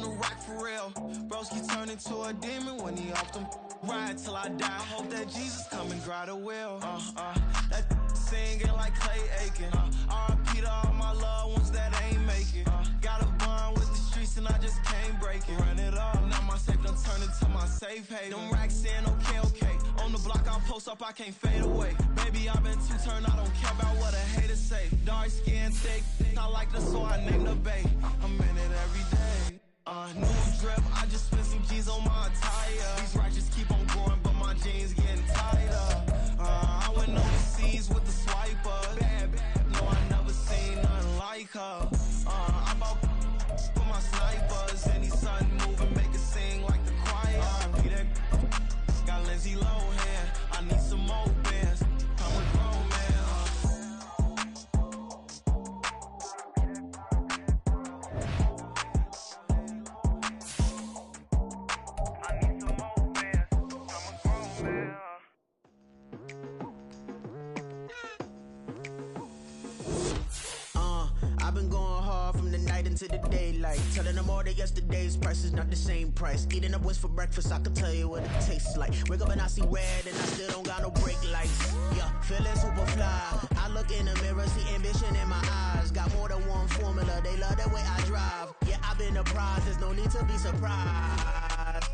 the rack for real. Broski turn into a demon when he off them. Ride till I die. I hope that Jesus come and grab the wheel. That singing like Clay Aiken. R.I.P. to all my loved ones that ain't make it. Got a bond with the streets and I just can't break it. Run it up, now my safe done turn into my safe haven. Them racks in, okay. On the block I'll post up, I can't fade away. Baby, I've been too turned, I don't care about what a hater say. Dark skin, thick, I like the so I named the bay. I'm in it every day. New drip, I just spent some G's on my attire. These righteous keep on growing, but my jeans getting tighter. I went overseas with the swiper. Bad, no, I never seen nothing like her. I bought for my snipers. Any sun moving, make it sing like the choir. That got Lindsay Lohan. I need some more bands. I'm a grown man. I've been going hard from the night into the daylight. Telling them all that yesterday's price is not the same price. Eating up what's for breakfast, I can tell you what it tastes like. Wake up and I see red and I still don't got no brake lights. Yeah, feeling super fly. I look in the mirror, see ambition in my eyes. Got more than one formula, they love the way I drive. Yeah, I've been a prize, there's no need to be surprised.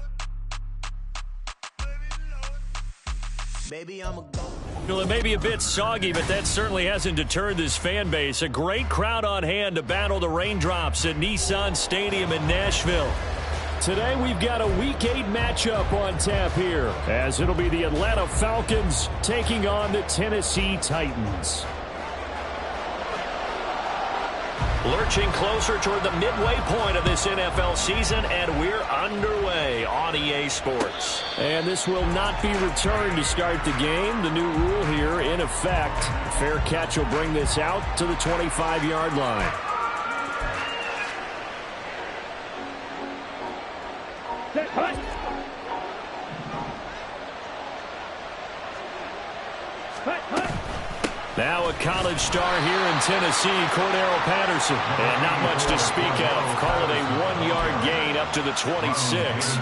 Baby, I'm a go. Well, it may be a bit soggy, but that certainly hasn't deterred this fan base. A great crowd on hand to battle the raindrops at Nissan Stadium in Nashville. Today we've got a Week 8 matchup on tap here, as it'll be the Atlanta Falcons taking on the Tennessee Titans. Lurching closer toward the midway point of this NFL season, and we're underway on EA Sports. And this will not be returned to start the game. The new rule here in effect. Fair catch will bring this out to the 25-yard line. Now a college star here in Tennessee, Cordero Patterson. And not much to speak of. Call it a 1-yard gain up to the 26.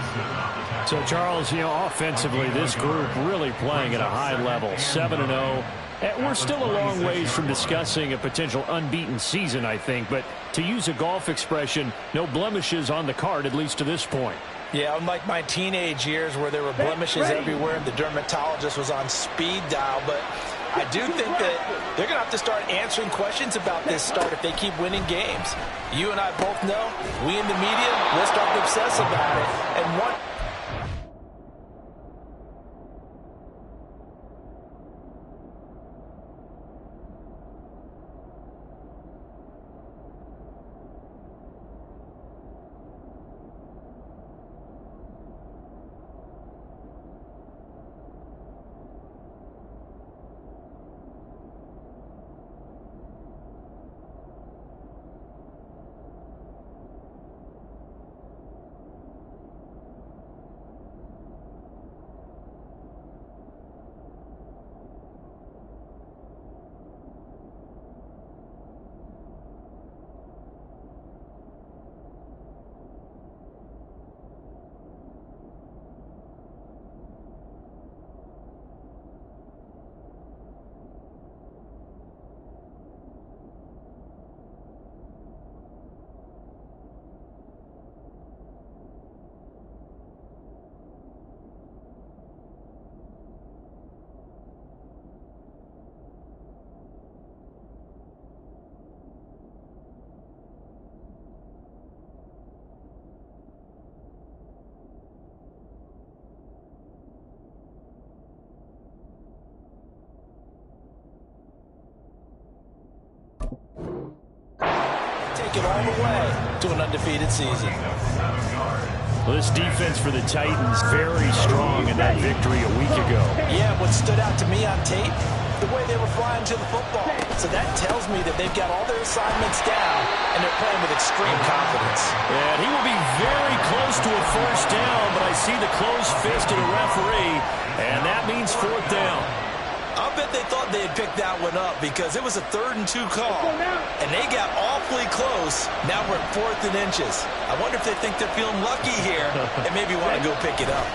So, Charles, offensively, this group really playing at a high level, 7-0. And we're still a long ways from discussing a potential unbeaten season, I think. But to use a golf expression, no blemishes on the card, at least to this point. Yeah, unlike my teenage years where there were blemishes everywhere and the dermatologist was on speed dial. But I do think that they're going to have to start answering questions about this start if they keep winning games. You and I both know, we in the media, we'll start to obsess about it. And one... Take it all the way to an undefeated season. Well, this defense for the Titans very strong in that victory a week ago. Yeah, what stood out to me on tape, the way they were flying to the football. So that tells me that they've got all their assignments down and they're playing with extreme confidence. And he will be very close to a first down, but I see the closed fist of the referee, and that means fourth down. I'll bet they thought they had picked that one up because it was a 3rd and 2 call, and they got awfully close. Now we're at 4th and inches. I wonder if they think they're feeling lucky here and maybe want to go pick it up.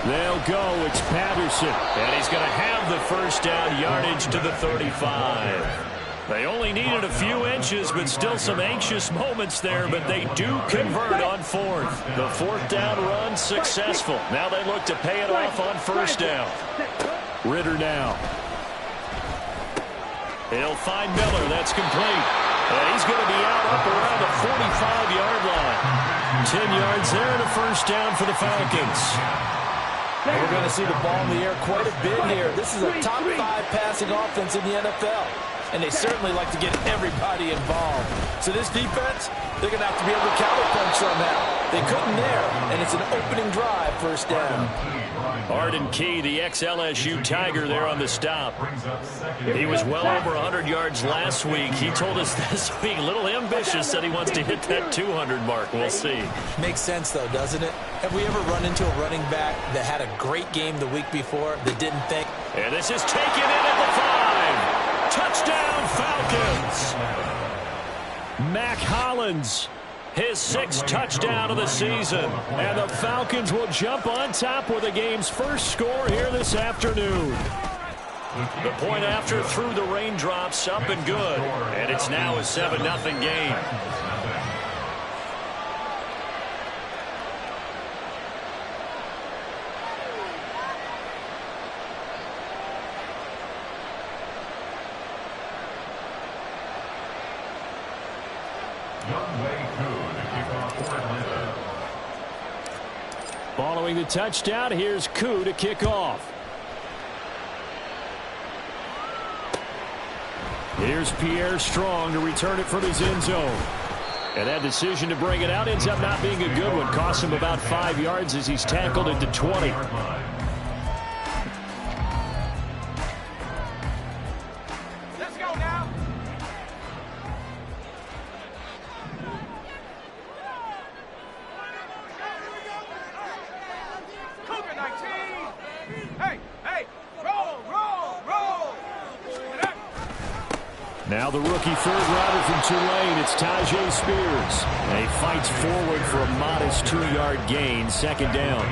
They'll go. It's Patterson, and he's going to have the first down, yardage to the 35. They only needed a few inches, but still some anxious moments there, but they do convert on 4th. The 4th down run successful. Now they look to pay it off on 1st down. Ritter now. He'll find Miller. That's complete. And he's going to be out up around the 45-yard line. 10 yards there and a 1st down for the Falcons. We're going to see the ball in the air quite a bit here. This is a top 5 passing offense in the NFL. And they certainly like to get everybody involved. So this defense, they're going to have to be able to counterpunch somehow. They couldn't there, and it's an opening drive, 1st down. Arden Key, the ex-LSU Tiger, there on the stop. He was well over 100 yards last week. He told us this week, a little ambitious, said he wants to hit that 200 mark. We'll see. Makes sense, though, doesn't it? Have we ever run into a running back that had a great game the week before that didn't think? And this is taken in at the 5. Touchdown, Falcons! Mac Hollins, his 6th touchdown of the season. And the Falcons will jump on top with the game's first score here this afternoon. The point after through the raindrops, up and good. And it's now a 7-0 game. Following the touchdown, here's Koo to kick off. Here's Pierre Strong to return it from his end zone. And that decision to bring it out ends up not being a good one. Costs him about 5 yards as he's tackled at the 20. Let's go now. Now the rookie third-rounder from Tulane, it's Tyjae Spears. And he fights forward for a modest 2-yard gain, 2nd down.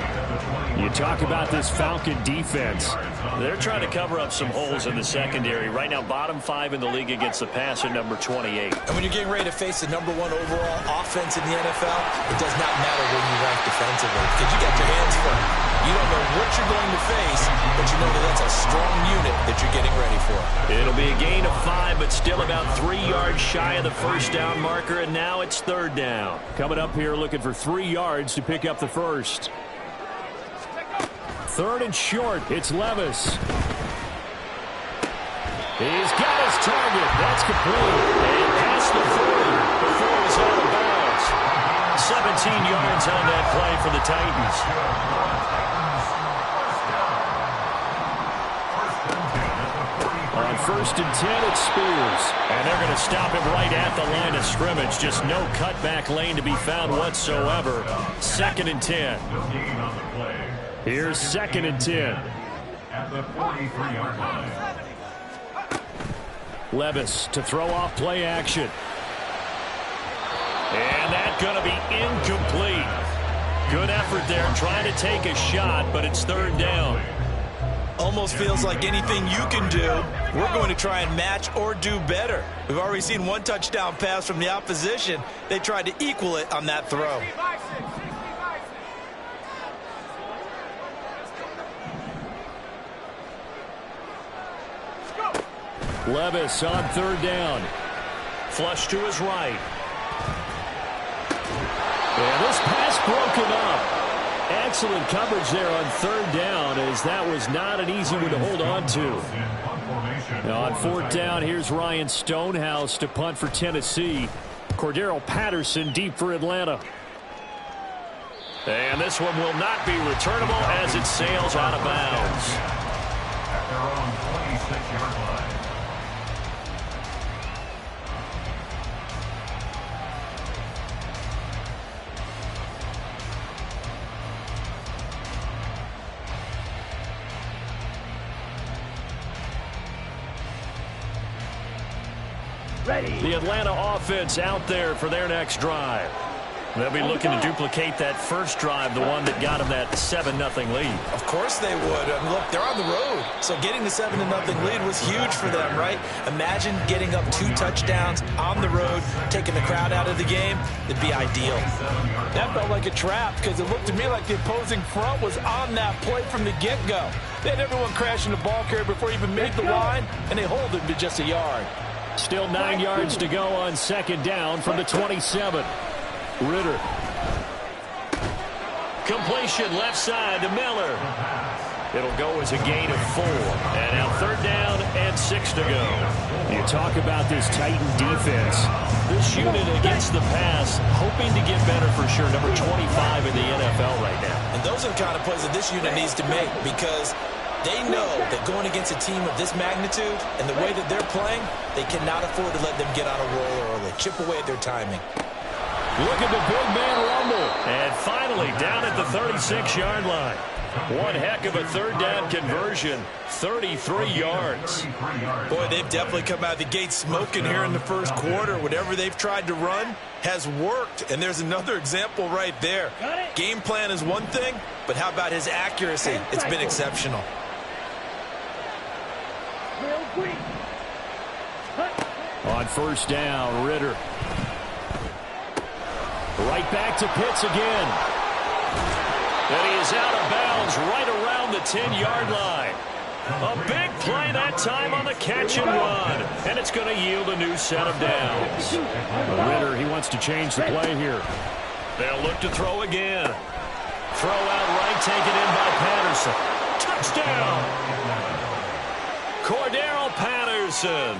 You talk about this Falcon defense. They're trying to cover up some holes in the secondary. Right now, bottom 5 in the league against the pass at number 28. And when you're getting ready to face the number 1 overall offense in the NFL, it does not matter where you rank defensively because you got your hands full. You don't know what you're going to face, but you know that that's a strong unit that you're getting ready for. It'll be a gain of 5, but still about 3 yards shy of the 1st down marker, and now it's 3rd down. Coming up here looking for 3 yards to pick up the 1st. 3rd and short. It's Levis. He's got his target. That's complete. And past the 40 before it was out of bounds. 17 yards on that play for the Titans. On 1st and 10, it's Spears. And they're going to stop him right at the line of scrimmage. Just no cutback lane to be found whatsoever. 2nd and 10. Here's 2nd and 10. At the 43-yard line. Levis to throw off play action. And that's going to be incomplete. Good effort there trying to take a shot, but it's 3rd down. Almost feels like anything you can do, we're going to try and match or do better. We've already seen 1 touchdown pass from the opposition. They tried to equal it on that throw. Levis on 3rd down. Flush to his right. And this pass broken up. Excellent coverage there on 3rd down, as that was not an easy one to hold on to. Now on 4th down, here's Ryan Stonehouse to punt for Tennessee. Cordero Patterson deep for Atlanta. And this one will not be returnable as it sails out of bounds. At their own 26-yard line. The Atlanta offense out there for their next drive. They'll be looking to duplicate that first drive, the one that got them that 7-0 lead. Of course they would. I mean, look, they're on the road. So getting the 7-0 lead was huge for them, right? Imagine getting up 2 touchdowns on the road, taking the crowd out of the game. It'd be ideal. That felt like a trap because it looked to me like the opposing front was on that play from the get-go. They had everyone crashing the ball carrier before he even made the line, and they hold him to just a yard. Still 9 yards to go on second down from the 27. Ritter. Completion left side to Miller. It'll go as a gain of 4. And now 3rd down and 6 to go. You talk about this Titan defense. This unit against the pass, hoping to get better for sure. Number 25 in the NFL right now. And those are the kind of plays that this unit needs to make because they know that going against a team of this magnitude and the way that they're playing, they cannot afford to let them get on a roll early. Chip away at their timing. Look at the big man rumble. And finally down at the 36-yard line. One heck of a 3rd down conversion. 33 yards. Boy, they've definitely come out of the gate smoking here in the first quarter. Whatever they've tried to run has worked. And there's another example right there. Game plan is one thing, but how about his accuracy? It's been exceptional. On 1st down, Ritter. Right back to Pitts again. And he is out of bounds right around the 10-yard line. A big play that time on the catch and run. And it's going to yield a new set of downs. Ritter, he wants to change the play here. They'll look to throw again. Throw out right, taken in by Patterson. Touchdown! Cordero Patterson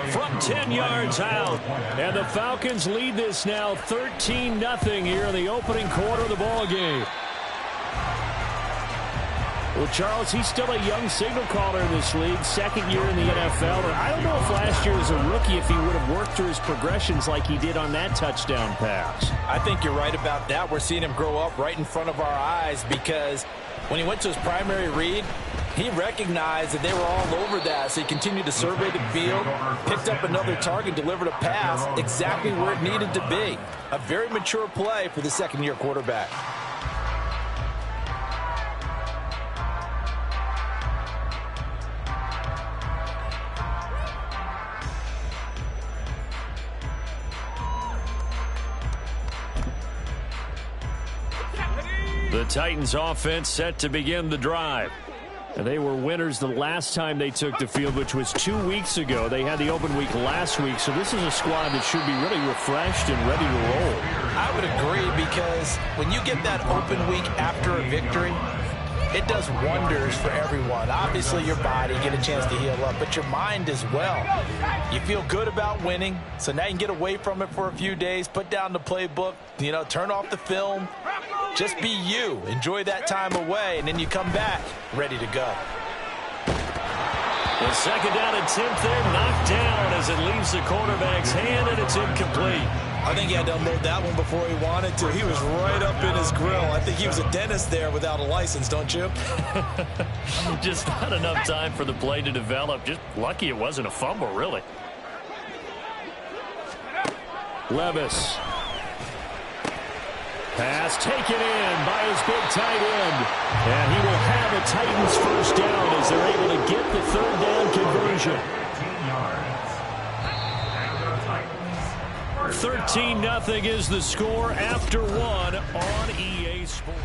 from 10 yards out. And the Falcons lead this now 13-0 here in the opening quarter of the ball game. Well, Charles, he's still a young signal caller in this league, 2nd year in the NFL. And I don't know if last year as a rookie if he would have worked through his progressions like he did on that touchdown pass. I think you're right about that. We're seeing him grow up right in front of our eyes because when he went to his primary read, he recognized that they were all over that, so he continued to survey the field, picked up another target, delivered a pass exactly where it needed to be. A very mature play for the 2nd-year quarterback. The Titans offense set to begin the drive. And they were winners the last time they took the field, which was 2 weeks ago. They had the open week last week, so this is a squad that should be really refreshed and ready to roll. I would agree because when you get that open week after a victory, it does wonders for everyone. Obviously, your body, get a chance to heal up, but your mind as well. You feel good about winning, so now you can get away from it for a few days, put down the playbook, turn off the film. Just be you. Enjoy that time away, and then you come back ready to go. The 2nd down and 10th there, knocked down as it leaves the quarterback's hand, and it's incomplete. I think he had to unload that one before he wanted to. He was right up in his grill. I think he was a dentist there without a license, don't you? Just not enough time for the play to develop. Just lucky it wasn't a fumble, really. Levis. Pass taken in by his big tight end. And he will have a Titans 1st down as they're able to get the 3rd down conversion. 13-0 is the score after 1 on EA Sports.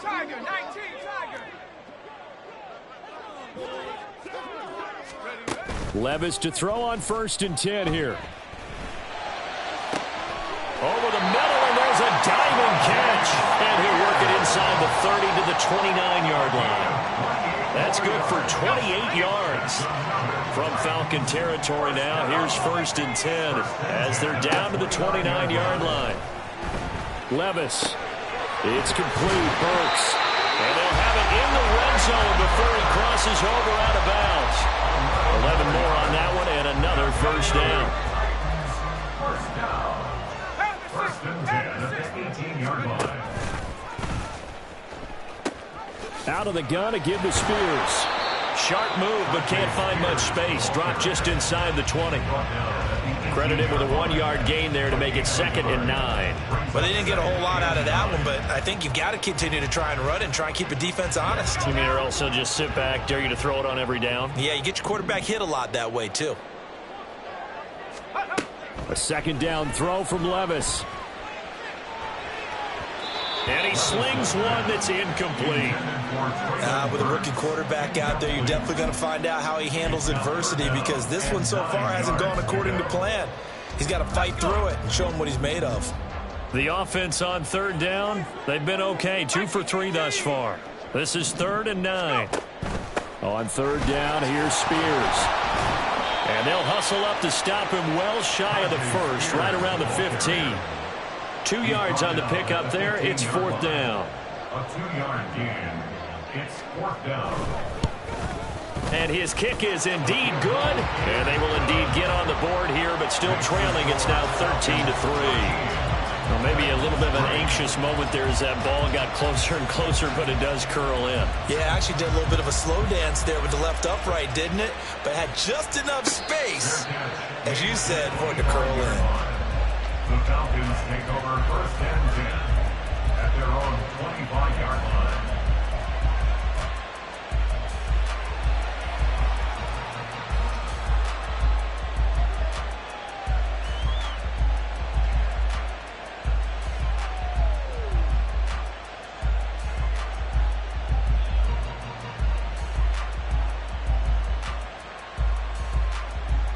Tiger, 19 Tiger. Levis to throw on 1st and 10 here. Over the middle, and there's a diving catch. And he'll work it inside the 30 to the 29-yard line. That's good for 28 yards. From Falcon territory now, here's 1st and 10 as they're down to the 29-yard line. Levis. It's complete. Burks. And they'll have it in the red zone before he crosses over out of bounds. 11 more on that one and another 1st down. 1st and 10 at the 18-yard line. Out of the gun to give to Spears. Sharp move, but can't find much space. Dropped just inside the 20. Credited with a 1-yard gain there to make it 2nd and 9. Well, they didn't get a whole lot out of that one, but I think you've got to continue to try and run and try and keep the defense honest. You mean or else they'll just sit back, dare you to throw it on every down? Yeah, you get your quarterback hit a lot that way, too. A 2nd down throw from Levis. And he slings one that's incomplete. With a rookie quarterback out there, you're definitely going to find out how he handles adversity, because this one so far hasn't gone according to plan. He's got to fight through it and show him what he's made of. The offense on 3rd down, they've been okay. 2 for 3 thus far. This is 3rd and 9. On 3rd down, here's Spears. And they'll hustle up to stop him well shy of the 1st, right around the 15. 2 yards on the pickup there. It's 4th down. A 2-yard gain. It's 4th down. And his kick is indeed good. And they will indeed get on the board here, but still trailing. It's now 13-3. Well, maybe a little bit of an anxious moment there as that ball got closer and closer, but it does curl in. Yeah, actually did a little bit of a slow dance there with the left upright, didn't it? But had just enough space, as you said, for it to curl in. The Falcons take over 1st and 10 at their own 25-yard line.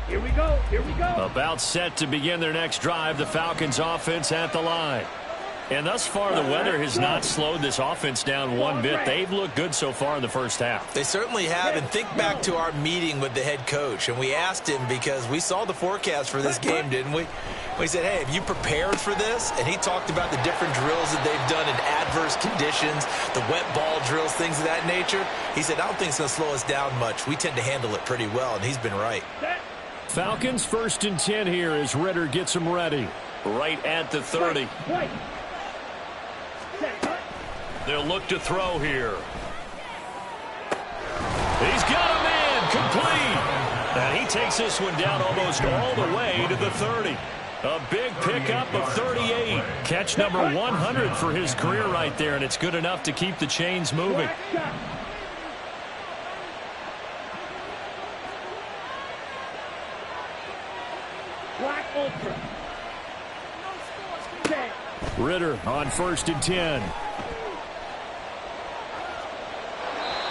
Here we go. Here we go. About set to begin their next drive, the Falcons offense at the line. And thus far, the weather has not slowed this offense down one bit. They've looked good so far in the first half. They certainly have. And think back to our meeting with the head coach. And we asked him, because we saw the forecast for this game, didn't we? We said, hey, have you prepared for this? And he talked about the different drills that they've done in adverse conditions, the wet ball drills, things of that nature. He said, I don't think it's going to slow us down much. We tend to handle it pretty well, and he's been right. Falcons 1st and 10 here as Ritter gets them ready. Right at the 30. They'll look to throw here. He's got a man complete. And he takes this one down almost all the way to the 30. A big pickup of 38. Catch number 100 for his career right there, and it's good enough to keep the chains moving. Ritter on 1st and 10.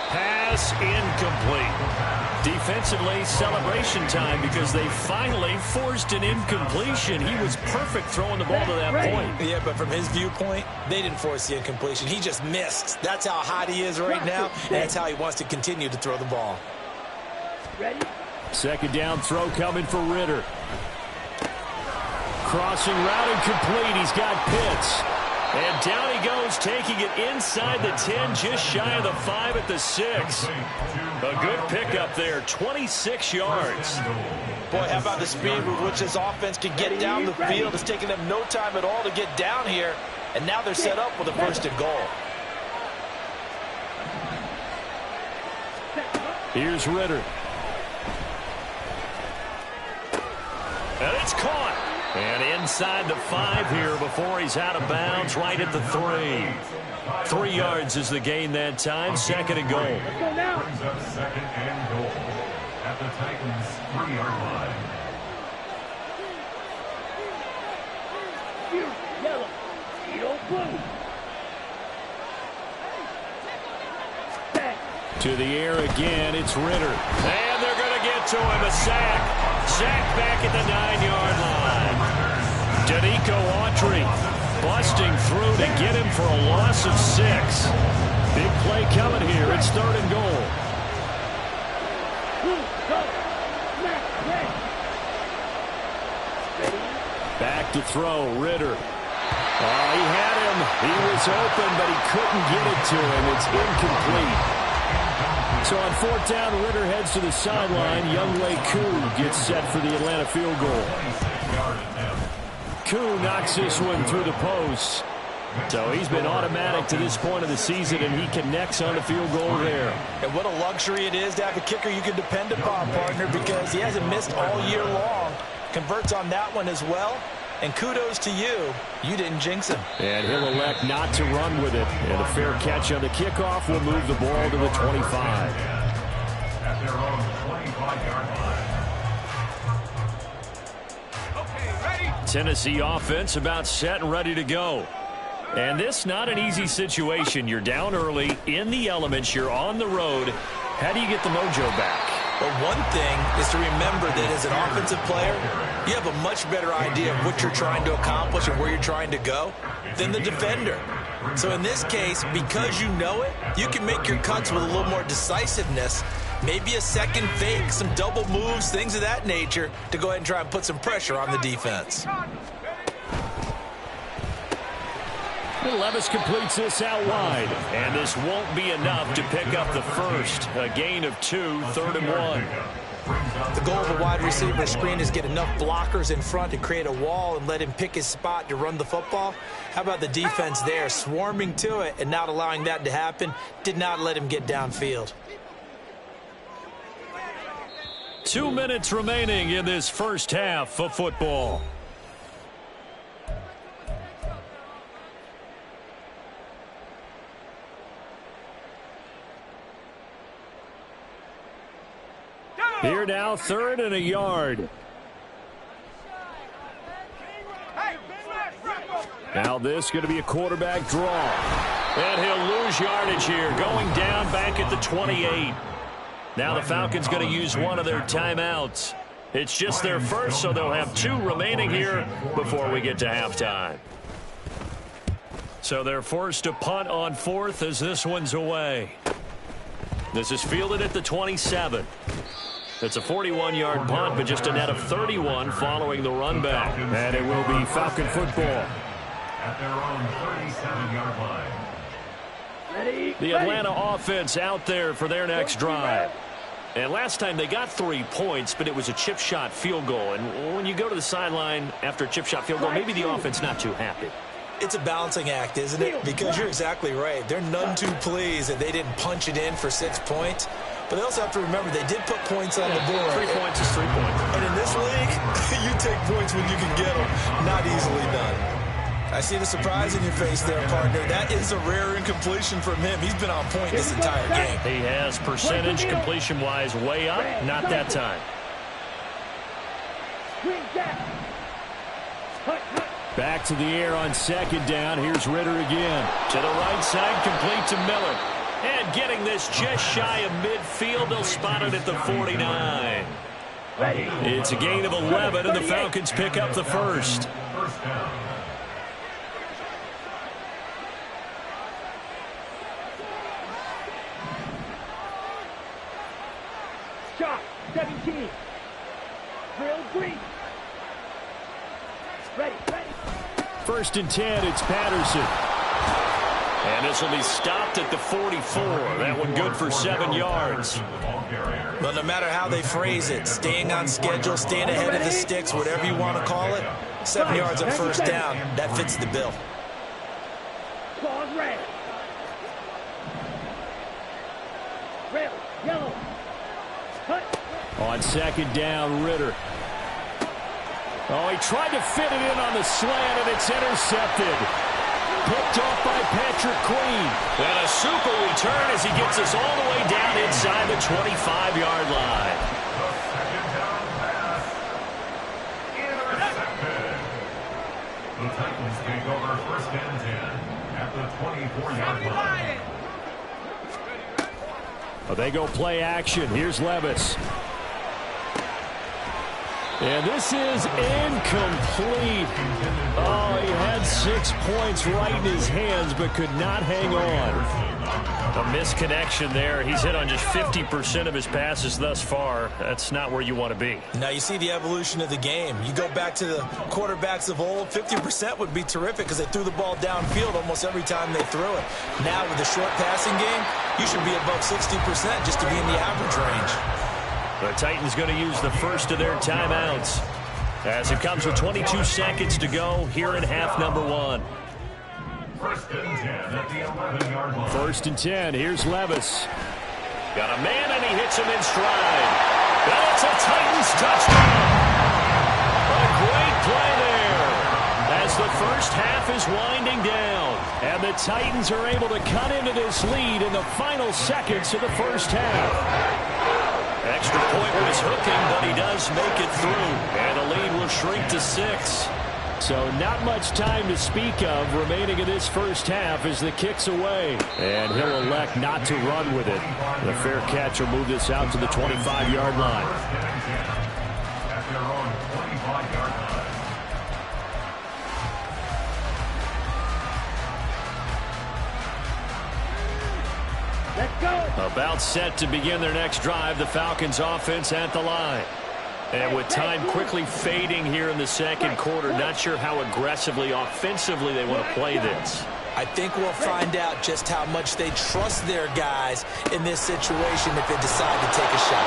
Pass incomplete. Defensively, celebration time because they finally forced an incompletion. He was perfect throwing the ball to that point. Yeah, but from his viewpoint, they didn't force the incompletion. He just missed. That's how hot he is right now, and that's how he wants to continue to throw the ball. Ready? 2nd down throw coming for Ritter. Crossing route incomplete. He's got Pitts. And down he goes, taking it inside the 10, just shy of the 5 at the 6. A good pickup there, 26 yards. Boy, how about the speed with which this offense can get down the field? It's taking them no time at all to get down here, and now they're set up with a 1st and goal. Here's Ritter. And it's caught. And inside the 5 here before he's out of bounds, right at the 3. 3 yards is the gain that time. 2nd and goal. Brings up 2nd and goal at the Titans' 3-yard line. Yellow. Yellow blue. To the air again, it's Ritter. And they're going to get to him. A sack. Sack back at the 9-yard line. Danico Autry busting through to get him for a loss of 6. Big play coming here. It's 3rd and goal. Back to throw, Ritter. He had him. He was open, but he couldn't get it to him. It's incomplete. So on 4th down, Ritter heads to the sideline. Younghoe Koo gets set for the Atlanta field goal. Koo knocks this one through the post. So he's been automatic to this point of the season, and he connects on the field goal there. And what a luxury it is to have a kicker you can depend upon, partner, because he hasn't missed all year long. Converts on that one as well. And kudos to you. You didn't jinx him. And he'll elect not to run with it. And a fair catch on the kickoff will move the ball to the 25. At their own 25-yard line. Tennessee offense about set and ready to go. And this not an easy situation. You're down early, in the elements, you're on the road. How do you get the mojo back? But one thing is to remember that as an offensive player, you have a much better idea of what you're trying to accomplish and where you're trying to go than the defender. So in this case, because you know it, you can make your cuts with a little more decisiveness, maybe a second fake, some double moves, things of that nature, to go ahead and try and put some pressure on the defense. Levis completes this out wide, and this won't be enough to pick up the first. A gain of 2, 3rd and 1. The goal of a wide receiver screen is get enough blockers in front to create a wall and let him pick his spot to run the football. How about the defense there, swarming to it and not allowing that to happen? Did not let him get downfield. 2 minutes remaining in this first half of football. Here now, 3rd and a yard. Now this going to be a quarterback draw. And he'll lose yardage here, going down back at the 28. Now the Falcons going to use one of their timeouts. It's just their first, so they'll have 2 remaining here before we get to halftime. So they're forced to punt on 4th as this one's away. This is fielded at the 27. It's a 41-yard punt, but just a net of 31 following the run back. And it will be Falcon football. At their own 37-yard line. The Atlanta offense out there for their next drive. And last time they got 3 points, but it was a chip shot field goal. And when you go to the sideline after a chip shot field goal, maybe the offense not too happy. It's a balancing act, isn't it? Because you're exactly right. They're none too pleased that they didn't punch it in for 6 points. But they also have to remember they did put points on the board. 3 points is 3 points. And in this league, you take points when you can get them. Not easily done. I see the surprise in your face there, partner. That is a rare incompletion from him. He's been on point this entire game. He has percentage completion-wise way up. Not that time. Back to the air on 2nd down. Here's Ritter again. To the right side, complete to Miller. And getting this just shy of midfield, they'll spot it at the 49. It's a gain of 11, and the Falcons pick up the first. First down. Shot, 17. Drill green. Ready. 1st and 10, it's Patterson. And this will be stopped at the 44. That one good for 7 yards. But no matter how they phrase it, staying on schedule, staying ahead of the sticks, whatever you want to call it, 7 yards on 1st down, that fits the bill. Claws red. Red, yellow. Cut. On 2nd down, Ritter. Oh, he tried to fit it in on the slant, and it's intercepted. Picked off by Patrick Queen. And a super return as he gets us all the way down inside the 25-yard line. The 2nd down pass. Intercepted. The Titans take over 1st and 10 at the 24-yard line. Well, they go play action. Here's Levis. And this is incomplete. Oh, he had 6 points right in his hands, but could not hang on. A misconnection there. He's hit on just 50% of his passes thus far. That's not where you want to be. Now you see the evolution of the game. You go back to the quarterbacks of old, 50% would be terrific because they threw the ball downfield almost every time they threw it. Now with the short passing game, you should be above 60% just to be in the average range. The Titans going to use the first of their timeouts as it comes with 22 seconds to go here in half number 1. First and 10 at the 11-yard line. First and 10. Here's Levis. Got a man, and he hits him in stride. And it's a Titans touchdown. A great play there as the first half is winding down. And the Titans are able to cut into this lead in the final seconds of the first half. Extra point was hooking, but he does make it through. And the lead will shrink to 6. So not much time to speak of remaining in this first half as the kick's away. And he'll elect not to run with it. The fair catch will move this out to the 25-yard line. At their own 25-yard line. Let's go. About set to begin their next drive, the Falcons offense at the line. And with time quickly fading here in the second quarter, not sure how aggressively, offensively they want to play this. I think we'll find out just how much they trust their guys in this situation if they decide to take a shot.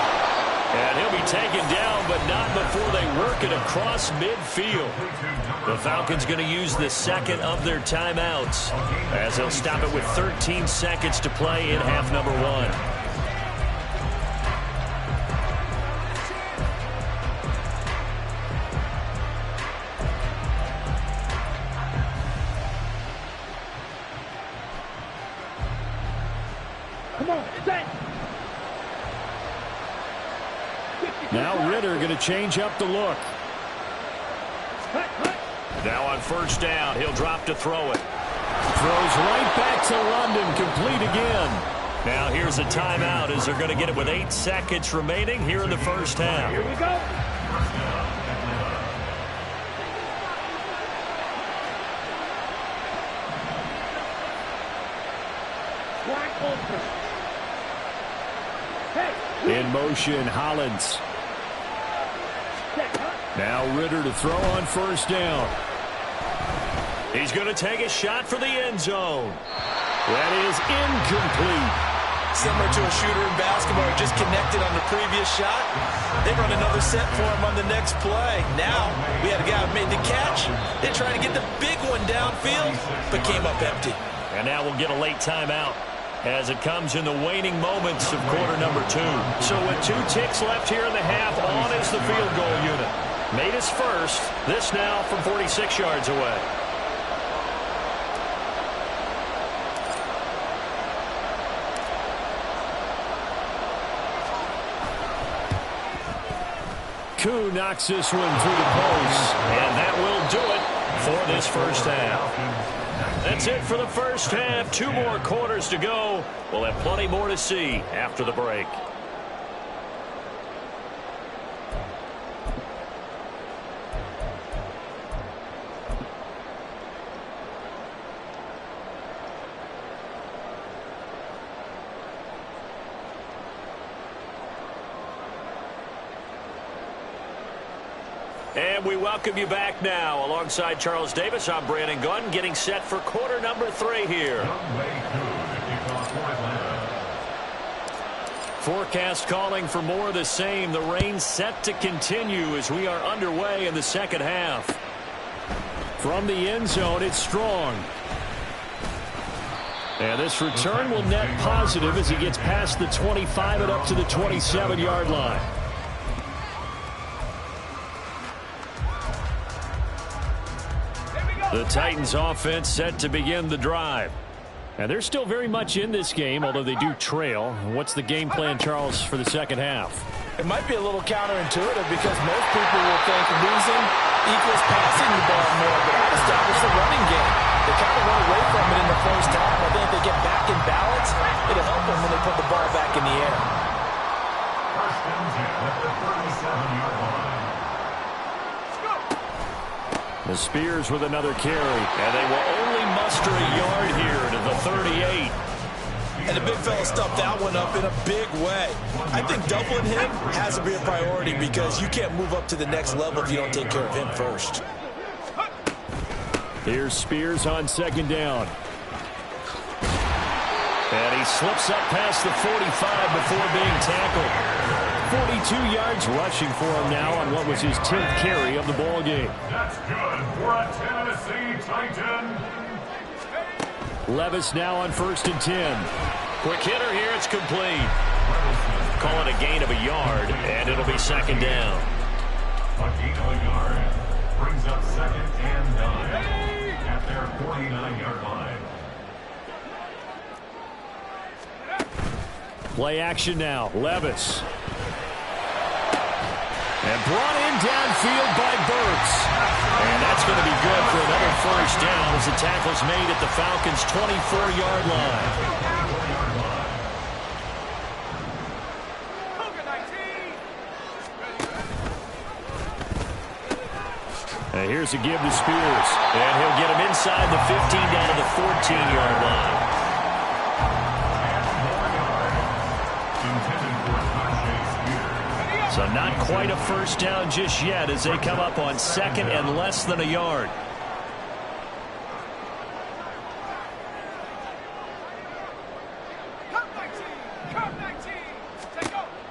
And he'll be taken down, but not before they work it across midfield. The Falcons going to use the second of their timeouts as they'll stop it with 13 seconds to play in half number 1. Now Ritter going to change up the look. Now on first down, he'll drop to throw it. Throws right back to London, complete again. Now here's a timeout as they're going to get it with 8 seconds remaining here in the first half. Here we go. In motion, Hollins. Now Ritter to throw on first down. He's going to take a shot for the end zone. That is incomplete. Similar to a shooter in basketball, just connected on the previous shot. They run another set for him on the next play. Now we had a guy who made the catch. They tried to get the big one downfield, but came up empty. And now we'll get a late timeout as it comes in the waning moments of quarter number 2. So with 2 ticks left here in the half, on is the field goal unit. Made his first. This now from 46 yards away. Koo knocks this one through the post. And that will do it for this first half. That's it for the first half. 2 more quarters to go. We'll have plenty more to see after the break. And we welcome you back now. Alongside Charles Davis, I'm Brandon Gunn, getting set for quarter number 3 here. Forecast calling for more of the same. The rain set to continue as we are underway in the second half. From the end zone, it's Strong. And this return will net positive as he gets past the 25 and up to the 27-yard line. The Titans offense set to begin the drive. And they're still very much in this game, although they do trail. What's the game plan, Charles, for the second half? It might be a little counterintuitive because most people will think losing equals passing the ball more, but I've established the running game. They kind of run away from it in the first half. I think if they get back in balance, it'll help them when they put the ball back in the air. First and 10 at the 37-yard line. The Spears with another carry, and they will only muster a yard here to the 38. And the big fella stuffed that one up in a big way. I think doubling him has to be a priority because you can't move up to the next level if you don't take care of him first. Here's Spears on second down. And he slips up past the 45 before being tackled. 42 yards rushing for him now on what was his 10th carry of the ball game. That's good for a Tennessee Titan. Levis now on 1st and 10. Quick hitter here. It's complete. Call it a gain of a yard, and it'll be 2nd down. A gain of a yard brings up 2nd and 9 at their 49-yard line. Play action now. Levis. And brought in downfield by Burks. And that's going to be good for another 1st down as the tackle's made at the Falcons' 24-yard line. And here's a give to Spears. And he'll get him inside the 15 down to the 14-yard line. So not quite a 1st down just yet as they come up on 2nd and less than a yard.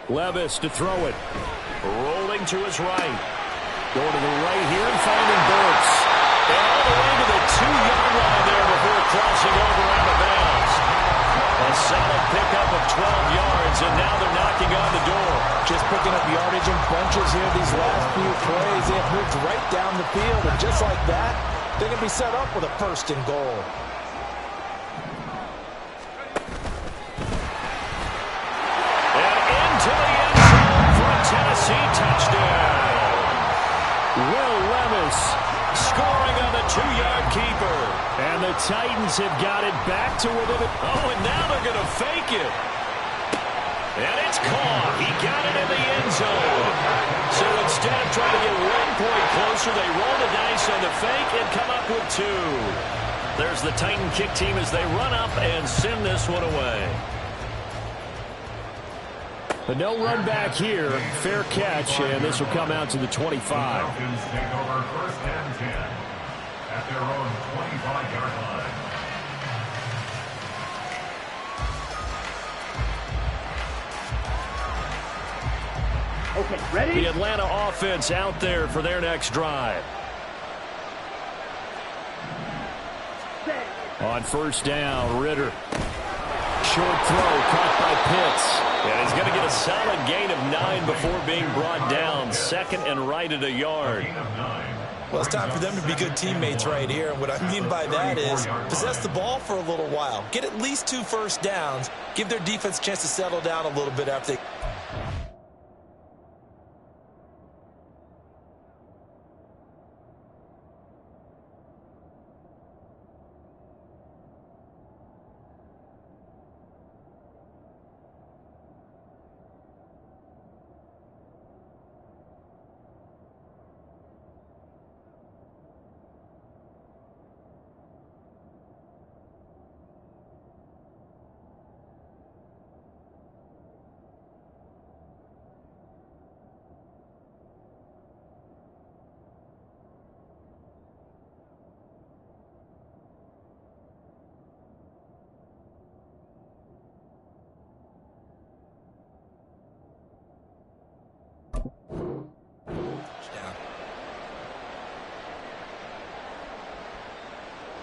Levis to throw it. Rolling to his right. Going to the right here and finding Burks. And all the way to the 2-yard line there before crossing over out of bounds. A solid pickup of 12 yards, and now they're knocking on the door. Just picking up yardage in bunches here these last few plays. They have moved right down the field, and just like that, they're going to be set up with a 1st and goal. And into the end zone for a Tennessee touchdown. Will Levis scoring on the 2-yard keeper. And the Titans have got it back to within it. Oh, and now they're going to fake it. And it's caught. He got it in the end zone. So instead of trying to get 1 point closer, they roll the dice on the fake and come up with 2. There's the Titan kick team as they run up and send this one away. But no run back here. Fair catch, and this will come out to the 25. Falcons take over 1st and 10 at their own 25-yard line. Okay, ready? The Atlanta offense out there for their next drive. On 1st down, Ritter. Short throw caught by Pitts. And he's going to get a solid gain of 9 before being brought down. 2nd and right at a yard. Well, it's time for them to be good teammates right here. And what I mean by that is possess the ball for a little while. Get at least 2 1st downs. Give their defense a chance to settle down a little bit after they...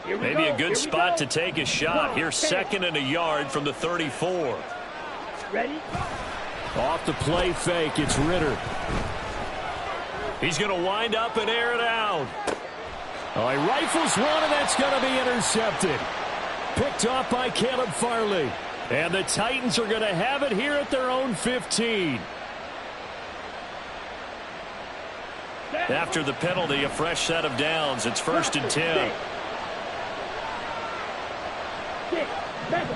Maybe a good spot to take a shot. Here's 2nd and a yard from the 34. Ready? Off the play fake, it's Ritter. He's going to wind up and air it out. Oh, he rifles one, and that's going to be intercepted. Picked off by Caleb Farley. And the Titans are going to have it here at their own 15. After the penalty, a fresh set of downs. It's 1st and 10. 6, 7.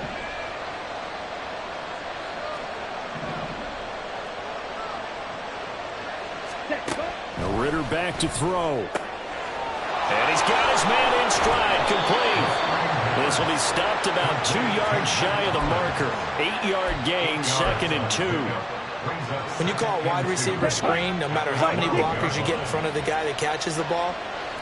Now Ritter back to throw. And he's got his man in stride, complete. This will be stopped about 2 yards shy of the marker. 8-yard gain, 2nd and 2. When you call a wide receiver screen, no matter how many blockers you get in front of the guy that catches the ball,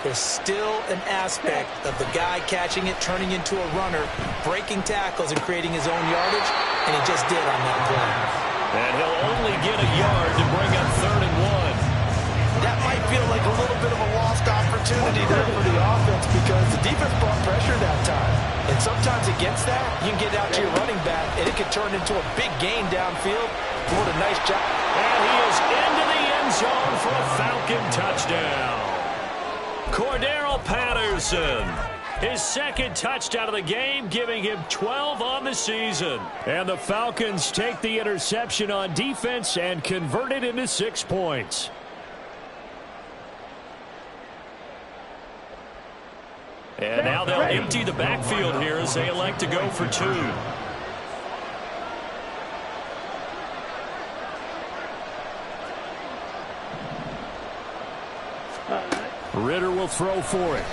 there's still an aspect of the guy catching it, turning into a runner, breaking tackles and creating his own yardage, and he just did on that play. And he'll only get a yard to bring up 3rd and 1. That might feel like a little bit of a lost opportunity there for the offense because the defense brought pressure that time. And sometimes against that, you can get out to your running back, and it can turn into a big gain downfield. What a nice job. And he is into the end zone for a Falcon touchdown. Cordarrelle Patterson, his second touchdown of the game, giving him 12 on the season. And the Falcons take the interception on defense and convert it into 6 points. And now they'll empty the backfield here as they elect to go for 2. Ridder will throw for it.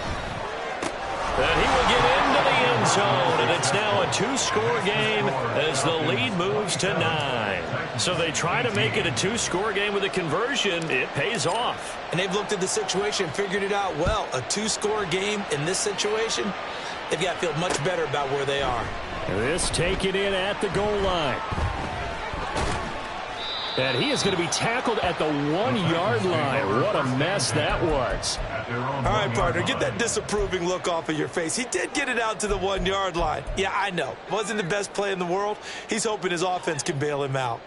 And he will get into the end zone, and it's now a 2-score game as the lead moves to 9. So they try to make it a 2-score game with a conversion. It pays off. And they've looked at the situation, figured it out well. A 2-score game in this situation, they've got to feel much better about where they are. This taken in at the goal line. And he is going to be tackled at the 1-yard line. What a mess that was. All right, partner, get that disapproving look off of your face. He did get it out to the 1-yard line. Yeah, I know. Wasn't the best play in the world. He's hoping his offense can bail him out.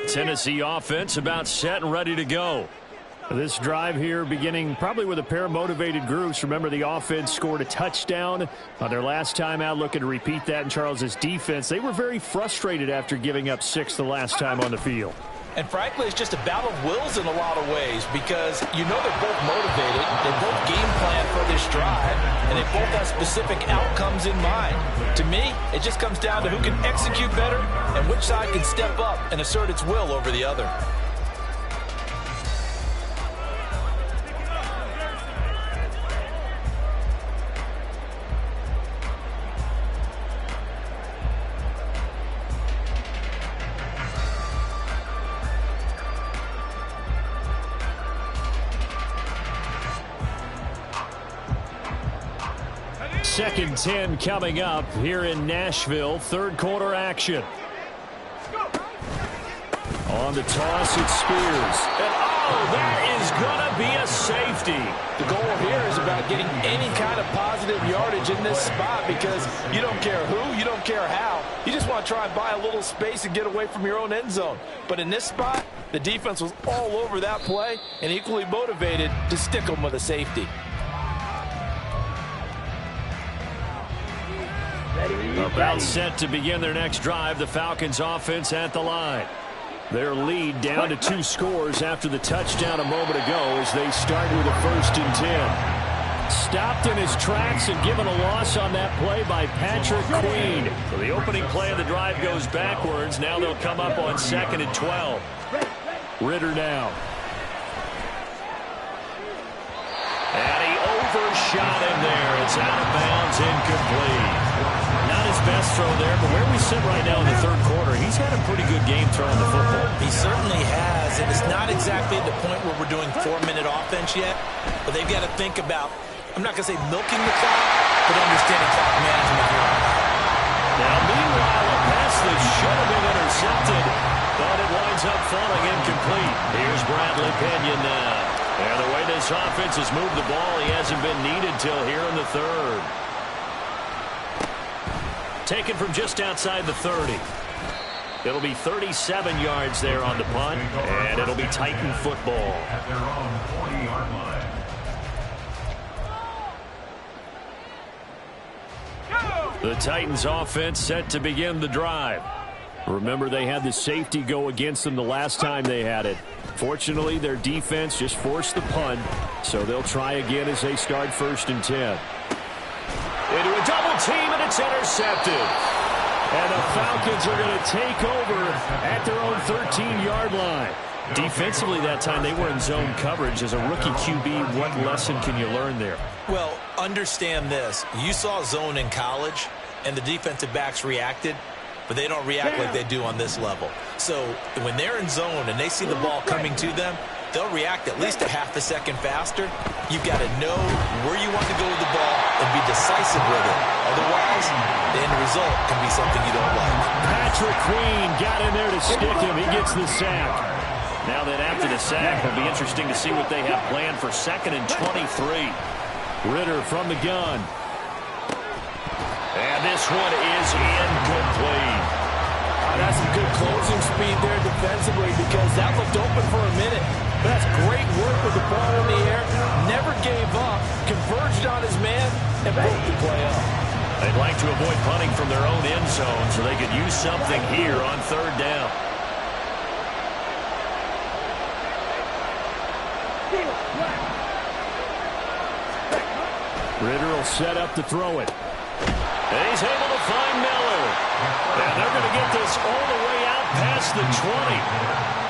Tennessee offense about set and ready to go. This drive here beginning probably with a pair of motivated groups. Remember, the offense scored a touchdown on their last time out, looking to repeat that in Charles's defense. They were very frustrated after giving up 6 the last time on the field. And frankly, it's just a battle of wills in a lot of ways because you know they're both motivated. They both game plan for this drive, and they both have specific outcomes in mind. To me, it just comes down to who can execute better and which side can step up and assert its will over the other. Second 10 coming up here in Nashville. Third quarter action. On the toss, it's Spears. And that is going to be a safety. The goal here is about getting any kind of positive yardage in this spot because you don't care who, you don't care how. You just want to try and buy a little space and get away from your own end zone. But in this spot, the defense was all over that play and equally motivated to stick them with a safety. About set to begin their next drive. The Falcons offense at the line. Their lead down to 2 scores after the touchdown a moment ago as they start with a 1st and 10. Stopped in his tracks and given a loss on that play by Patrick Queen. So the opening play of the drive goes backwards. Now they'll come up on 2nd and 12. Ridder now. And he overshot him there. It's out of bounds, incomplete. Not his best throw there, but where we sit right now in the third quarter, he's had a pretty good game throwing the football. He certainly has, and it's not exactly at the point where we're doing 4-minute offense yet, but they've got to think about, I'm not going to say milking the clock, but understanding clock management here. Now, meanwhile, a pass that should have been intercepted, but it winds up falling incomplete. Here's Bradley Pinion now. And the way this offense has moved the ball, he hasn't been needed till here in the third. Taken from just outside the 30. It'll be 37 yards there on the punt, and it'll be Titan football. At their own 40-yard line. The Titans offense set to begin the drive. Remember, they had the safety go against them the last time they had it. Fortunately, their defense just forced the punt, so they'll try again as they start 1st and 10. Into a double team, and it's intercepted. And the Falcons are going to take over at their own 13-yard line. Defensively that time, they were in zone coverage. As a rookie QB, what lesson can you learn there? Well, understand this. You saw zone in college, and the defensive backs reacted, but they don't react like they do on this level. So when they're in zone and they see the ball coming to them, they'll react at least a half a second faster. You've got to know where you want to go with the ball and be decisive with it. Otherwise, the end result can be something you don't like. Patrick Queen got in there to stick him. He gets the sack. Now then, after the sack, it'll be interesting to see what they have planned for 2nd and 23. Ridder from the gun. And this one is incomplete. That's some good closing speed there defensively because that looked open for a minute. But that's great work with the ball in the air. Never gave up, converged on his man, and broke the play up. They'd like to avoid punting from their own end zone so they could use something here on 3rd down. Ridder will set up to throw it. And he's able to find Miller. And they're going to get this all the way out past the 20.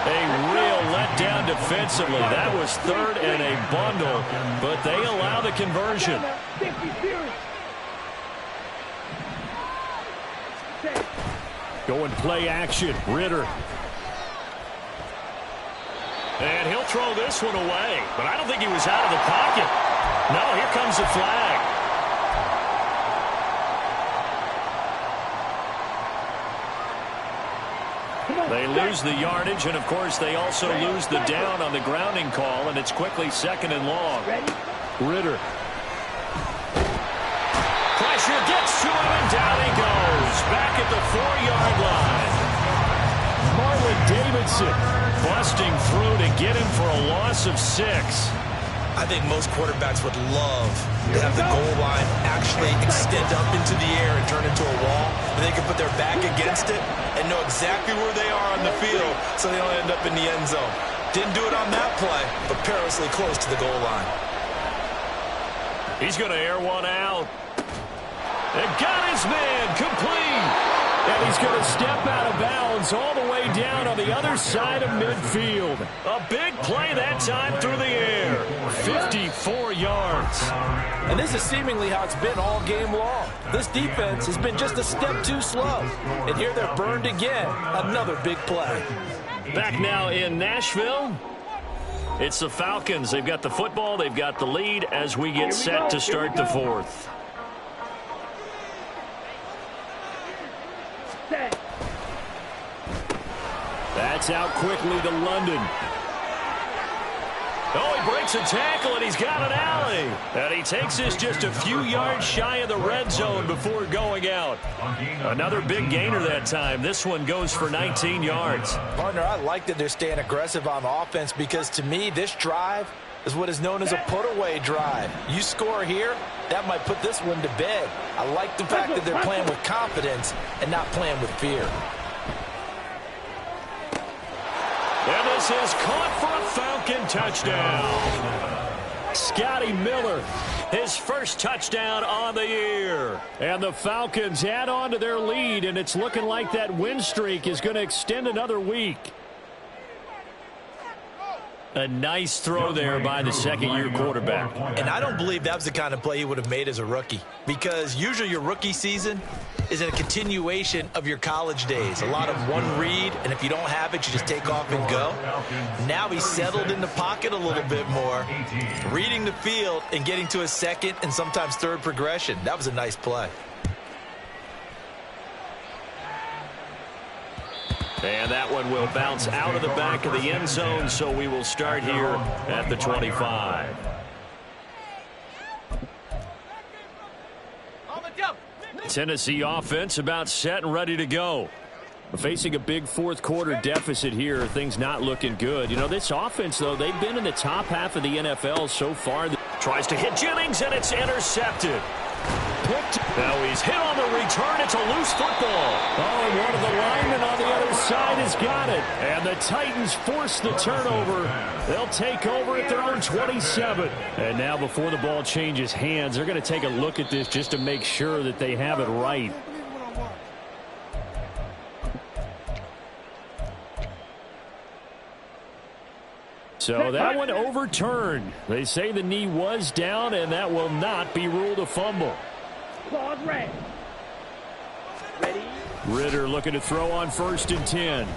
A real letdown defensively. That was 3rd and a bundle, but they allow the conversion. Going play action. Ridder. And he'll throw this one away, but I don't think he was out of the pocket. No, here comes the flag. They lose the yardage, and of course they also lose the down on the grounding call, and it's quickly 2nd and long. Ridder. Pressure gets to him, and down he goes. Back at the 4-yard line. Marlon Davidson busting through to get him for a loss of 6. I think most quarterbacks would love to have the goal line actually extend up into the air and turn into a wall, and they can put their back against it and know exactly where they are on the field so they don't end up in the end zone. Didn't do it on that play, but perilously close to the goal line. He's going to air one out. And got his man complete. And he's going to step out of bounds all the way down on the other side of midfield. A big play that time through the air. 54 yards. And this is seemingly how it's been all game long. This defense has been just a step too slow. And here they're burned again. Another big play. Back now in Nashville. It's the Falcons. They've got the football. They've got the lead as we get set to start the 4th. That's out quickly to London. Oh, he breaks a tackle, and he's got an alley. And he takes this just a few yards shy of the red zone before going out. Another big gainer that time. This one goes for 19 yards. Partner, I like that they're staying aggressive on offense because, to me, this drive is what is known as a put-away drive. You score here, that might put this one to bed. I like the fact that they're playing with confidence and not playing with fear. And this is caught for a Falcon touchdown. Scotty Miller, his first touchdown on the year. And the Falcons add on to their lead, and it's looking like that win streak is going to extend another week. A nice throw there by the 2nd-year quarterback. And I don't believe that was the kind of play he would have made as a rookie, because usually your rookie season is in a continuation of your college days. A lot of one read, and if you don't have it, you just take off and go. Now he's settled in the pocket a little bit more, reading the field and getting to a 2nd and sometimes 3rd progression. That was a nice play. And that one will bounce out of the back of the end zone, so we will start here at the 25. Tennessee offense about set and ready to go. Facing a big 4th quarter deficit here, things not looking good. You know, this offense, though, they've been in the top half of the NFL so far. Tries to hit Jennings, and it's intercepted. Picked. Now he's hit on the return. It's a loose football. Oh, and one of the linemen on the other side has got it. And the Titans force the turnover. They'll take over at their own 27. And now before the ball changes hands, they're going to take a look at this just to make sure that they have it right. So that one overturned. They say the knee was down, and that will not be ruled a fumble. Claws red. Ready? Ridder looking to throw on 1st and 10.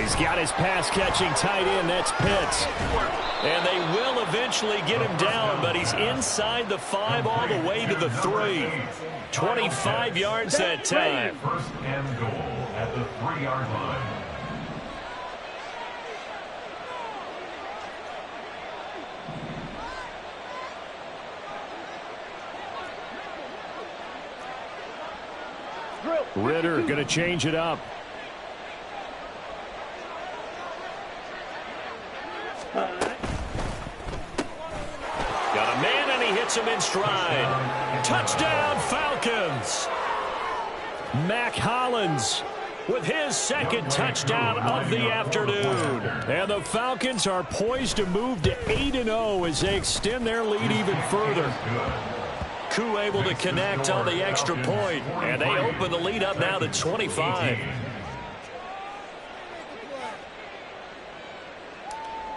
He's got his pass-catching tight end. That's Pitts. And they will eventually get him down, but he's inside the 5 all the way to the 3. 25 yards that time. 1st and goal at the 3-yard line. Ritter going to change it up. Got a man, and he hits him in stride. Touchdown, Falcons. Mac Hollins with his second touchdown of the afternoon. And the Falcons are poised to move to 8-0 as they extend their lead even further. Koo able to connect on the extra point, and they open the lead up now to 25.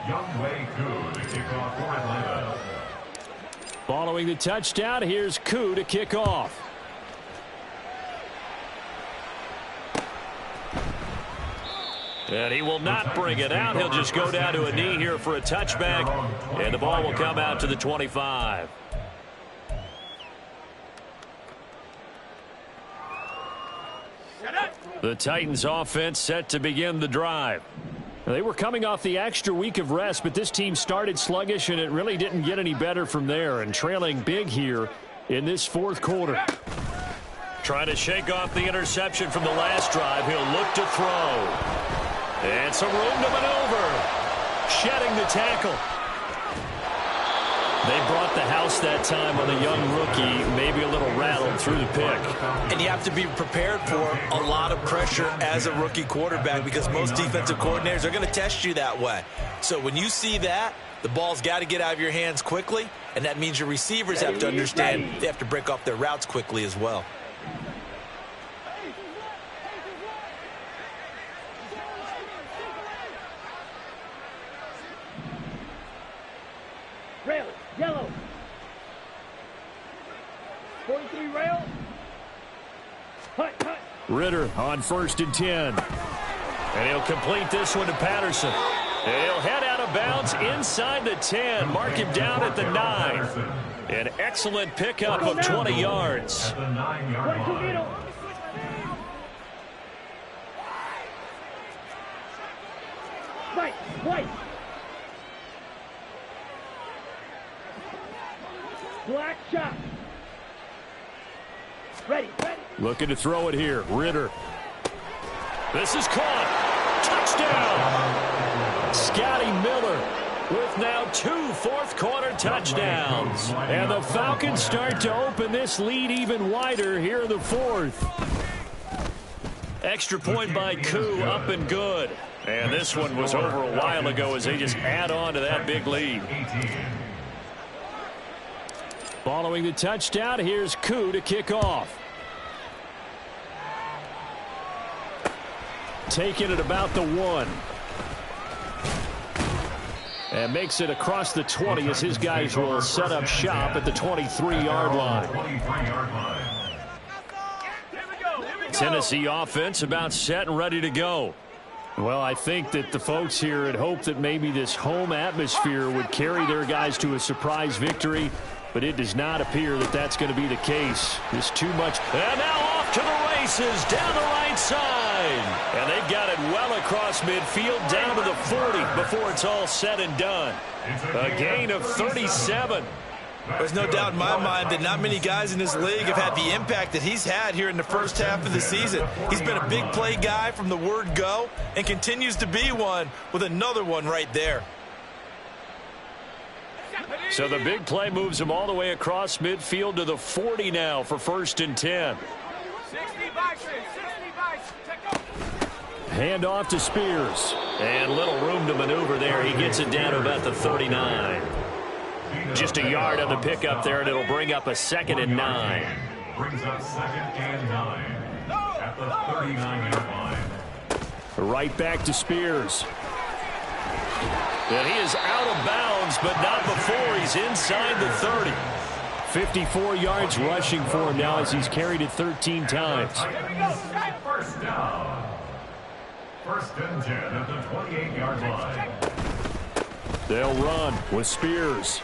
Younghoe Koo to kick off for Atlanta. Following the touchdown, here's Koo to kick off. And he will not bring it out. He'll just go down to a knee here for a touchback, and the ball will come out to the 25. The Titans offense set to begin the drive. They were coming off the extra week of rest, but this team started sluggish, and it really didn't get any better from there, and trailing big here in this fourth quarter. Trying to shake off the interception from the last drive. He'll look to throw. And some room to maneuver. Shedding the tackle. They brought the house that time on the young rookie, maybe a little rattled through the pick. And you have to be prepared for a lot of pressure as a rookie quarterback because most defensive coordinators are going to test you that way. So when you see that, the ball's got to get out of your hands quickly, and that means your receivers have to understand they have to break off their routes quickly as well. Rail, yellow. 43 rail. Hut. Ritter on 1st and 10. And he'll complete this one to Patterson. And he'll head out of bounds inside the 10. Mark him down at the 9. An excellent pickup of 20 yards. At the 9-yard line. White. Black shot. Ready. Looking to throw it here. Ritter. This is caught. Touchdown. Scotty Miller with now 2 fourth-quarter touchdowns. And the Falcons start to open this lead even wider here in the fourth. Extra point by Koo, up and good. And this one was over a while ago as they just add on to that big lead. Following the touchdown, here's Koo to kick off. Taking it about the 1. And makes it across the 20 as his guys will set up shop at the 23-yard line. Tennessee offense about set and ready to go. Well, I think that the folks here had hoped that maybe this home atmosphere would carry their guys to a surprise victory, but it does not appear that that's going to be the case. There's too much. And now off to the races down the right side. And they've got it well across midfield down to the 40 before it's all said and done. A gain of 37. There's no doubt in my mind that not many guys in this league have had the impact that he's had here in the first half of the season. He's been a big play guy from the word go and continues to be one with another one right there. So the big play moves him all the way across midfield to the 40 now for 1st and 10. Hand off to Spears. And little room to maneuver there. He gets it down to about the 39. Just a yard on the pickup there, and it'll bring up a 2nd and 9. Brings up 2nd and 9 at the 39-yard line. Right back to Spears. And he is out of bounds, but not before he's inside the 30. 54 yards rushing for him now as he's carried it 13 times. First down. 1st and 10 at the 28-yard line. They'll run with Spears.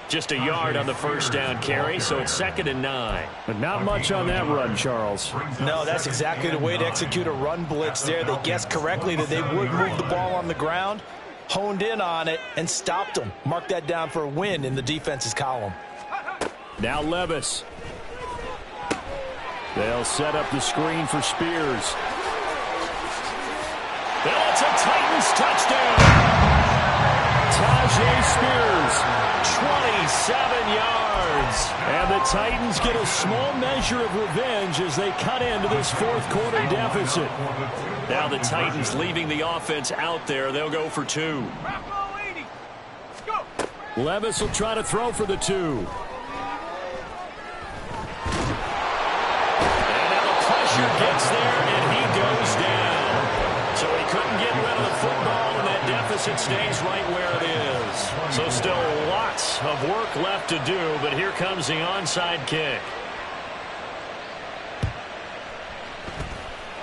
Just a yard on the first down carry, so it's 2nd and 9. But not much on that run, Charles. No, that's exactly the way to execute a run blitz there. They guessed correctly that they would move the ball on the ground, honed in on it, and stopped them. Mark that down for a win in the defense's column. Now Levis. They'll set up the screen for Spears. That's a Titans touchdown. Tyjae Spears, 27 yards. And the Titans get a small measure of revenge as they cut into this fourth quarter deficit. Now the Titans leaving the offense out there. They'll go for 2. Levis will try to throw for the 2. And now the pressure gets there, and he goes down. So he couldn't get rid of the football, and that deficit stays right where it is. So still lots of work left to do, but here comes the onside kick.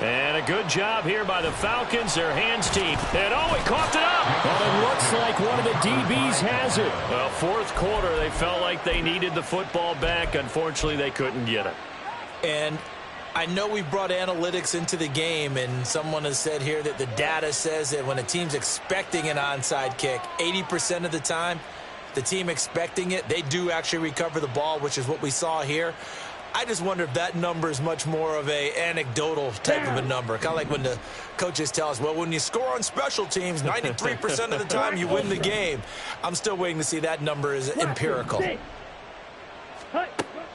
And a good job here by the Falcons, their hands team. And he coughed it up. Well, it looks like one of the DBs has it. Well, fourth quarter, they felt like they needed the football back. Unfortunately, they couldn't get it. And I know we brought analytics into the game, and someone has said here that the data says that when a team's expecting an onside kick, 80% of the time, the team expecting it, they do actually recover the ball, which is what we saw here. I just wonder if that number is much more of a anecdotal type of a number. Kind of like when the coaches tell us, well, when you score on special teams, 93% of the time you win the game. I'm still waiting to see that number is empirical.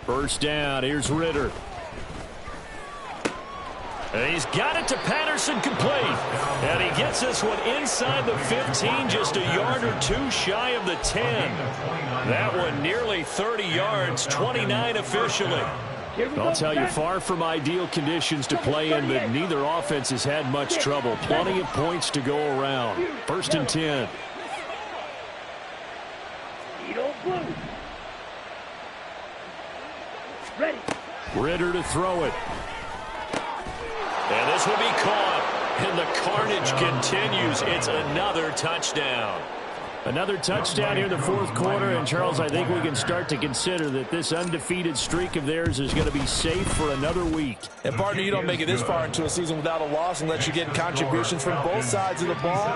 First down, here's Ritter. And he's got it to Patterson, complete. And he gets this one inside the 15, just a yard or 2 shy of the 10. That one nearly 30 yards, 29 officially. I'll tell you, far from ideal conditions to play in, but neither offense has had much trouble. Plenty of points to go around. First and 10. Ready. Ritter to throw it. And this will be caught. And the carnage continues. It's another touchdown. Another touchdown here in the fourth quarter. And, Charles, I think we can start to consider that this undefeated streak of theirs is going to be safe for another week. And, partner, you don't make it this far into a season without a loss unless you're getting contributions from both sides of the ball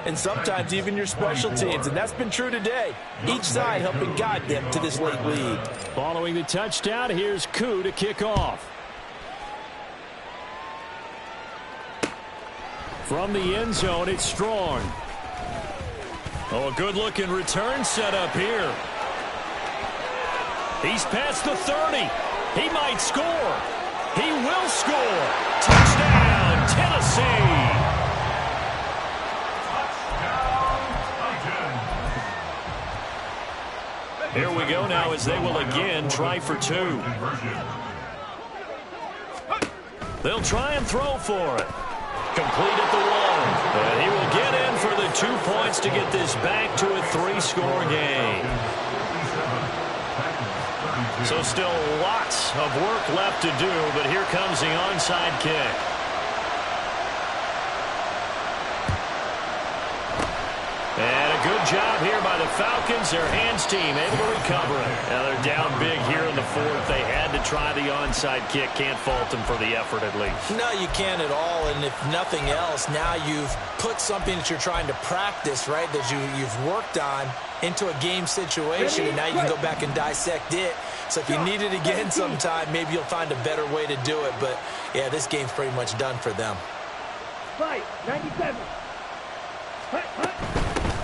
and sometimes even your special teams. And that's been true today. Each side helping guide them to this late lead. Following the touchdown, here's Koo to kick off. From the end zone, it's Strong. Oh, a good-looking return set up here. He's past the 30. He might score. He will score. Touchdown, Tennessee. Here we go now as they will again try for 2. They'll try and throw for it. Complete at the 1. And he will get in for the 2 points to get this back to a 3-score game. So still lots of work left to do, but here comes the onside kick. And a good job here by the Falcons. Their hands team able to recover it. Now they're down big here in the fourth. They had to try the onside kick. Can't fault them for the effort at least. No, you can't at all. And if nothing else, now you've put something that you're trying to practice, right, that you've worked on into a game situation, and now you can go back and dissect it. So if you need it again sometime, maybe you'll find a better way to do it. But, yeah, this game's pretty much done for them. Fight, 97.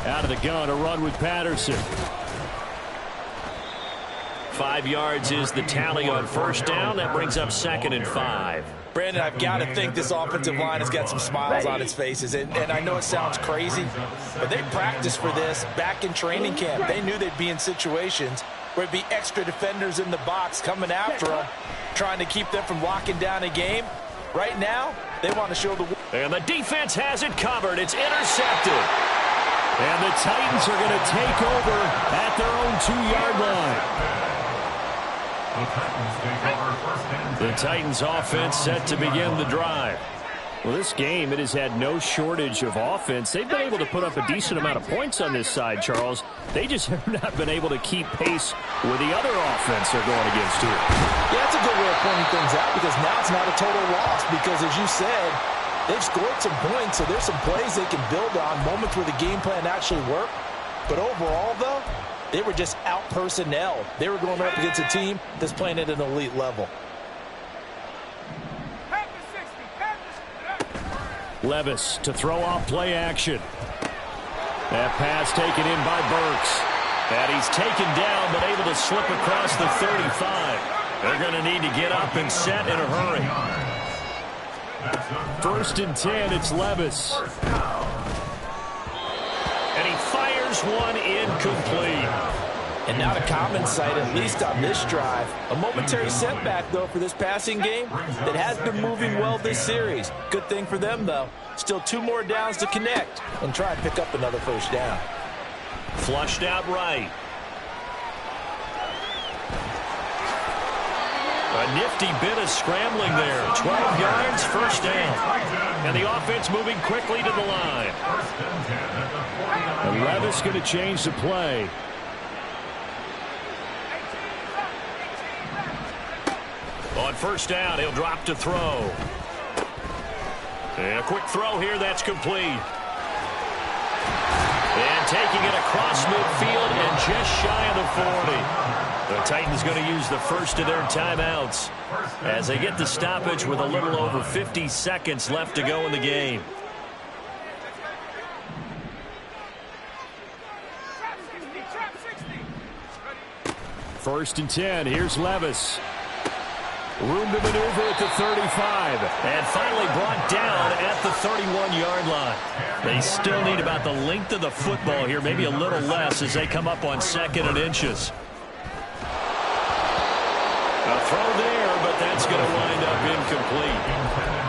Out of the gun, a run with Patterson. 5 yards is the tally on first down. That brings up 2nd and 5. Brandon, I've got to think this offensive line has got some smiles on its faces. And I know it sounds crazy, but they practiced for this back in training camp. They knew they'd be in situations where it'd be extra defenders in the box coming after them, trying to keep them from locking down a game. Right now, they want to show the... And the defense has it covered. It's intercepted. And the Titans are going to take over at their own 2-yard line. The Titans offense set to begin the drive. Well, this game, it has had no shortage of offense. They've been able to put up a decent amount of points on this side, Charles. They just have not been able to keep pace with the other offense they're going against here. Yeah, that's a good way of pointing things out, because now it's not a total loss, because as you said, they've scored some points, so there's some plays they can build on, moments where the game plan actually worked. But overall, though, they were just out personnel. They were going up against a team that's playing at an elite level. Levis to throw off play action. That pass taken in by Burks. And he's taken down but able to slip across the 35. They're going to need to get up and set in a hurry. 1st and 10, it's Levis. And he fires one incomplete. And not a common sight, at least on this drive. A momentary setback, though, for this passing game that has been moving well this series. Good thing for them, though. Still 2 more downs to connect and try and pick up another 1st down. Flushed out right. A nifty bit of scrambling there. 12 yards, 1st down. And the offense moving quickly to the line. And Levis going to change the play. On 1st down, he'll drop to throw. And a quick throw here, that's complete. And taking it across midfield and just shy of the 40. The Titans going to use the first of their timeouts as they get the stoppage with a little over 50 seconds left to go in the game. First and 10, here's Levis. Room to maneuver at the 35. And finally brought down at the 31-yard line. They still need about the length of the football here, maybe a little less as they come up on 2nd and inches. A throw there, but that's going to wind up incomplete.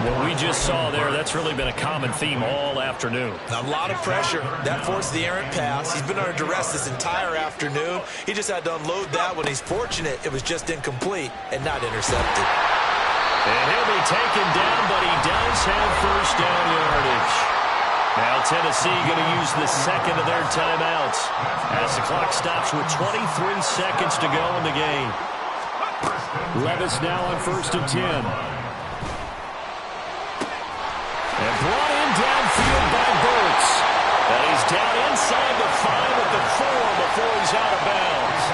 What we just saw there, that's really been a common theme all afternoon. A lot of pressure. That forced the errant pass. He's been under duress this entire afternoon. He just had to unload that one. He's fortunate it was just incomplete and not intercepted. And he'll be taken down, but he does have 1st down yardage. Now Tennessee going to use the 2nd of their timeouts as the clock stops with 23 seconds to go in the game. Levis now on 1st and 10. And brought in downfield by Burks. And he's down inside the 5 at the 4 before he's out of bounds.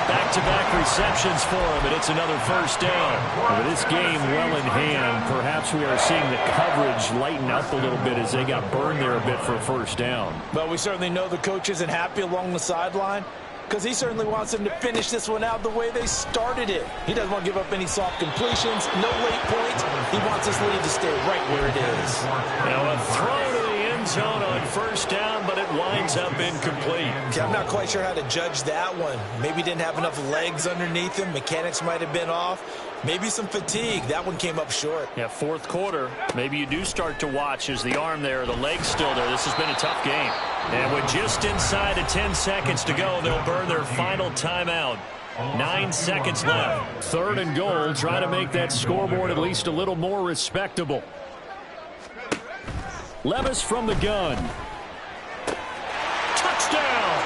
Back-to-back receptions for him, and it's another 1st down. With this game well in hand, perhaps we are seeing the coverage lighten up a little bit as they got burned there a bit for a 1st down. Well, we certainly know the coach isn't happy along the sideline, because he certainly wants them to finish this one out the way they started it. He doesn't want to give up any soft completions, no late points. He wants his lead to stay right where it is. Now a throw to the end zone on 1st down, but it winds up incomplete. Okay, I'm not quite sure how to judge that one. Maybe didn't have enough legs underneath him. Mechanics might have been off. Maybe some fatigue. That one came up short. Yeah, 4th quarter. Maybe you do start to watch as the arm there, the leg's still there. This has been a tough game. And with just inside of 10 seconds to go, they'll burn their final timeout. 9 seconds left. 3rd and goal. Try to make that scoreboard at least a little more respectable. Levis from the gun. Touchdown!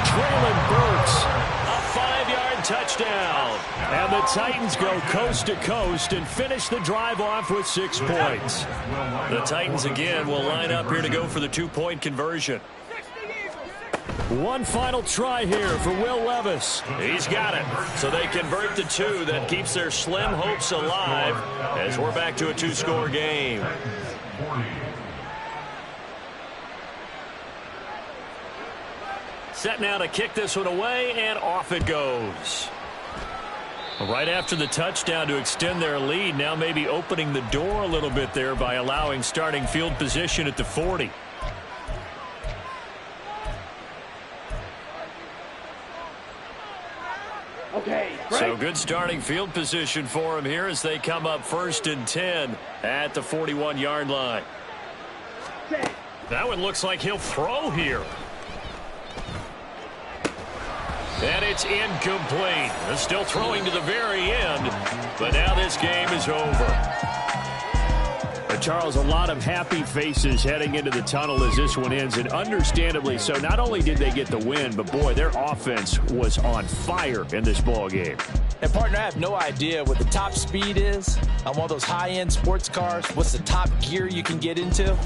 Traylon Burks. A 5-yard touchdown. And the Titans go coast to coast and finish the drive off with 6 points. The Titans again will line up here to go for the 2-point conversion. One final try here for Will Levis. He's got it. So they convert the 2. That keeps their slim hopes alive as we're back to a 2-score game. Set now to kick this one away, and off it goes. Right after the touchdown to extend their lead, now maybe opening the door a little bit there by allowing starting field position at the 40. Okay, so good starting field position for him here as they come up 1st and 10 at the 41-yard line. That one looks like he'll throw here. And it's incomplete. They're still throwing to the very end, but now this game is over. Charles, a lot of happy faces heading into the tunnel as this one ends, and understandably so. Not only did they get the win, but boy, their offense was on fire in this ball game. And partner, I have no idea what the top speed is on one of those high-end sports cars. What's the top gear you can get into?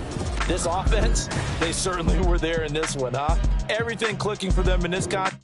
This offense, they certainly were there in this one, huh? Everything clicking for them in this contest.